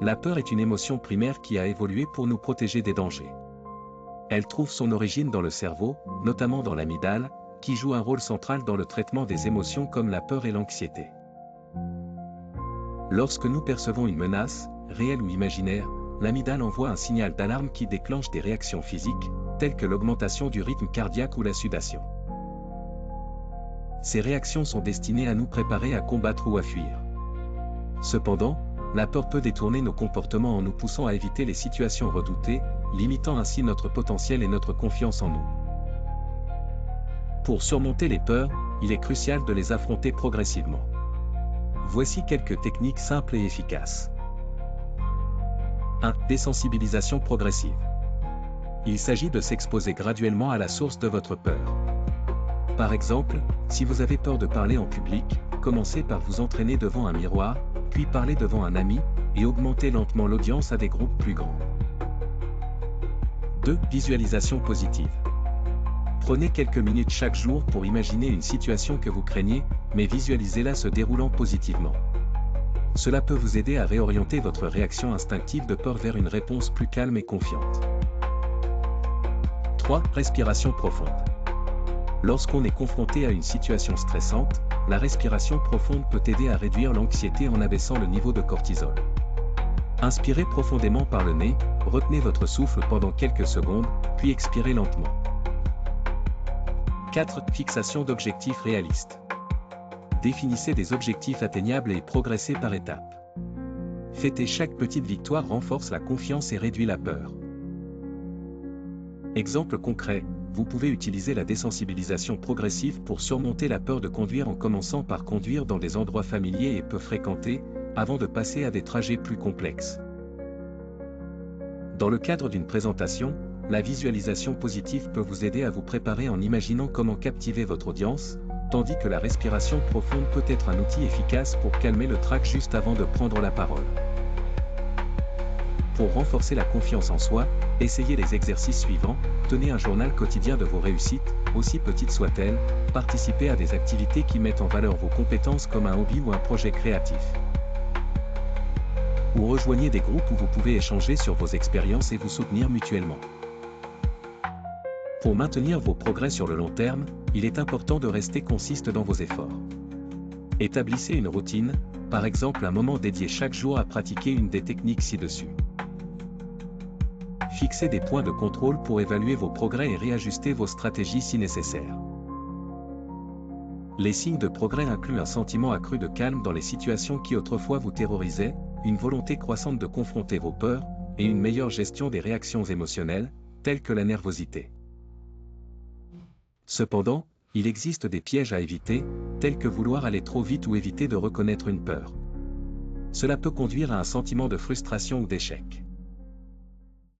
La peur est une émotion primaire qui a évolué pour nous protéger des dangers. Elle trouve son origine dans le cerveau, notamment dans l'amygdale, qui joue un rôle central dans le traitement des émotions comme la peur et l'anxiété. Lorsque nous percevons une menace, réelle ou imaginaire, l'amygdale envoie un signal d'alarme qui déclenche des réactions physiques, telles que l'augmentation du rythme cardiaque ou la sudation. Ces réactions sont destinées à nous préparer à combattre ou à fuir. Cependant, la peur peut détourner nos comportements en nous poussant à éviter les situations redoutées, limitant ainsi notre potentiel et notre confiance en nous. Pour surmonter les peurs, il est crucial de les affronter progressivement. Voici quelques techniques simples et efficaces. 1. Désensibilisation progressive. Il s'agit de s'exposer graduellement à la source de votre peur. Par exemple, si vous avez peur de parler en public, commencez par vous entraîner devant un miroir, puis parler devant un ami, et augmentez lentement l'audience à des groupes plus grands. 2. Visualisation positive. Prenez quelques minutes chaque jour pour imaginer une situation que vous craignez, mais visualisez-la se déroulant positivement. Cela peut vous aider à réorienter votre réaction instinctive de peur vers une réponse plus calme et confiante. 3. Respiration profonde. Lorsqu'on est confronté à une situation stressante, la respiration profonde peut aider à réduire l'anxiété en abaissant le niveau de cortisol. Inspirez profondément par le nez, retenez votre souffle pendant quelques secondes, puis expirez lentement. 4. Fixation d'objectifs réalistes. Définissez des objectifs atteignables et progressez par étapes. Fêter chaque petite victoire renforce la confiance et réduit la peur. Exemple concret, vous pouvez utiliser la désensibilisation progressive pour surmonter la peur de conduire en commençant par conduire dans des endroits familiers et peu fréquentés, avant de passer à des trajets plus complexes. Dans le cadre d'une présentation, la visualisation positive peut vous aider à vous préparer en imaginant comment captiver votre audience, tandis que la respiration profonde peut être un outil efficace pour calmer le trac juste avant de prendre la parole. Pour renforcer la confiance en soi, essayez les exercices suivants. Tenez un journal quotidien de vos réussites, aussi petites soient-elles, participez à des activités qui mettent en valeur vos compétences comme un hobby ou un projet créatif. Ou rejoignez des groupes où vous pouvez échanger sur vos expériences et vous soutenir mutuellement. Pour maintenir vos progrès sur le long terme, il est important de rester consiste dans vos efforts. Établissez une routine, par exemple un moment dédié chaque jour à pratiquer une des techniques ci-dessus. Fixez des points de contrôle pour évaluer vos progrès et réajuster vos stratégies si nécessaire. Les signes de progrès incluent un sentiment accru de calme dans les situations qui autrefois vous terrorisaient, une volonté croissante de confronter vos peurs, et une meilleure gestion des réactions émotionnelles, telles que la nervosité. Cependant, il existe des pièges à éviter, tels que vouloir aller trop vite ou éviter de reconnaître une peur. Cela peut conduire à un sentiment de frustration ou d'échec.